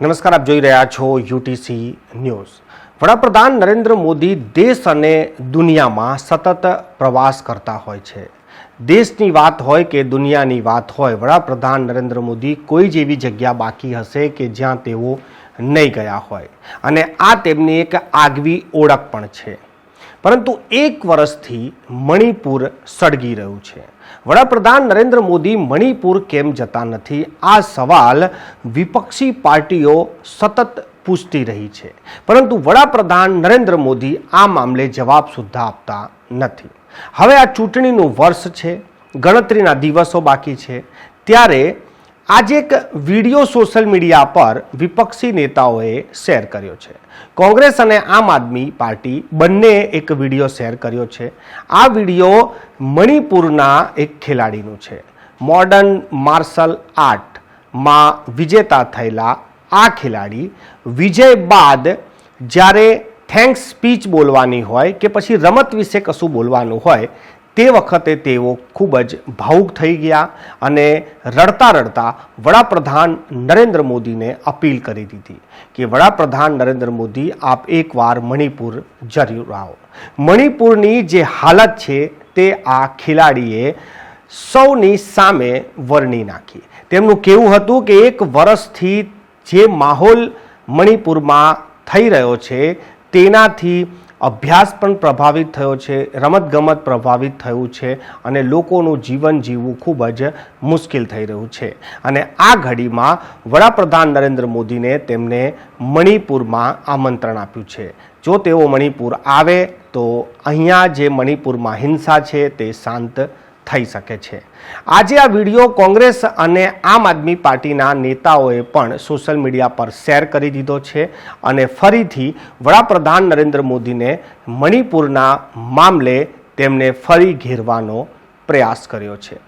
નમસ્કાર, આપ જોઈ રહ્યા છો યુટીસી ન્યૂઝ। વડાપ્રધાન નરેન્દ્ર મોદી દેશ અને દુનિયામાં સતત પ્રવાસ કરતા હોય છે। દેશની વાત હોય કે દુનિયાની વાત હોય, વડાપ્રધાન નરેન્દ્ર મોદી કોઈ જેવી જગ્યા બાકી હશે કે જ્યાં તેઓ નહીં ગયા હોય, અને આ તેમની એક આગવી ઓળખ પણ છે। પરંતુ એક વર્ષથી મણિપુર સળગી રહ્યું છે। વડાપ્રધાન નરેન્દ્ર મોદી મણિપુર કેમ જતા નથી, આ સવાલ વિપક્ષી પાર્ટીઓ સતત પૂછતી રહી છે, પરંતુ વડાપ્રધાન નરેન્દ્ર મોદી આ મામલે જવાબ સુદ્ધા આપતા નથી। હવે આ ચૂંટણીનું વર્ષ છે, ગણતરીના દિવસો બાકી છે, ત્યારે આજે એક વિડીયો સોશિયલ મીડિયા પર વિપક્ષી નેતાઓએ શેર કર્યો છે। કોંગ્રેસ અને આમ આદમી પાર્ટી બંને એક વિડીયો શેર કર્યો છે। આ વિડીયો મણિપુરના એક ખેલાડીનું છે। મોડર્ન માર્શલ આર્ટમાં વિજેતા થયેલા આ ખેલાડી વિજય બાદ જ્યારે થેન્ક્સ સ્પીચ બોલવાની હોય કે પછી રમત વિશે કશું બોલવાનું હોય, તે વખતે તેઓ ખૂબ જ ભાવુક થઈ ગયા અને રડતા રડતા વડાપ્રધાન નરેન્દ્ર મોદીને અપીલ કરી દીધી કે વડાપ્રધાન નરેન્દ્ર મોદી, આપ એકવાર મણિપુર જરૂર આવો। મણિપુરની જે હાલત છે તે આ ખેલાડીએ સૌની સામે વર્ણી નાખી। તેમનું કહેવું હતું કે એક વર્ષથી જે માહોલ મણિપુરમાં થઈ રહ્યો છે તેનાથી અભ્યાસ પણ પ્રભાવિત થયો છે, રમતગમત પ્રભાવિત થયું છે અને લોકોનું જીવન જીવવું ખૂબ જ મુશ્કેલ થઈ રહ્યું છે। અને આ ઘડીમાં વડાપ્રધાન નરેન્દ્ર મોદીને તેમને મણિપુરમાં આમંત્રણ આપ્યું છે। જો તેઓ મણિપુર આવે તો અહીંયા જે મણિપુરમાં હિંસા છે તે શાંત થઈ શકે છે। આજે આ વિડીયો કોંગ્રેસ અને આમ આદમી પાર્ટીના નેતાઓએ પણ સોશિયલ મીડિયા પર શેર કરી દીધો છે અને ફરીથી વડાપ્રધાન નરેન્દ્ર મોદીને મણિપુરના મામલે તેમને ફરી ઘેરવાનો પ્રયાસ કર્યો છે।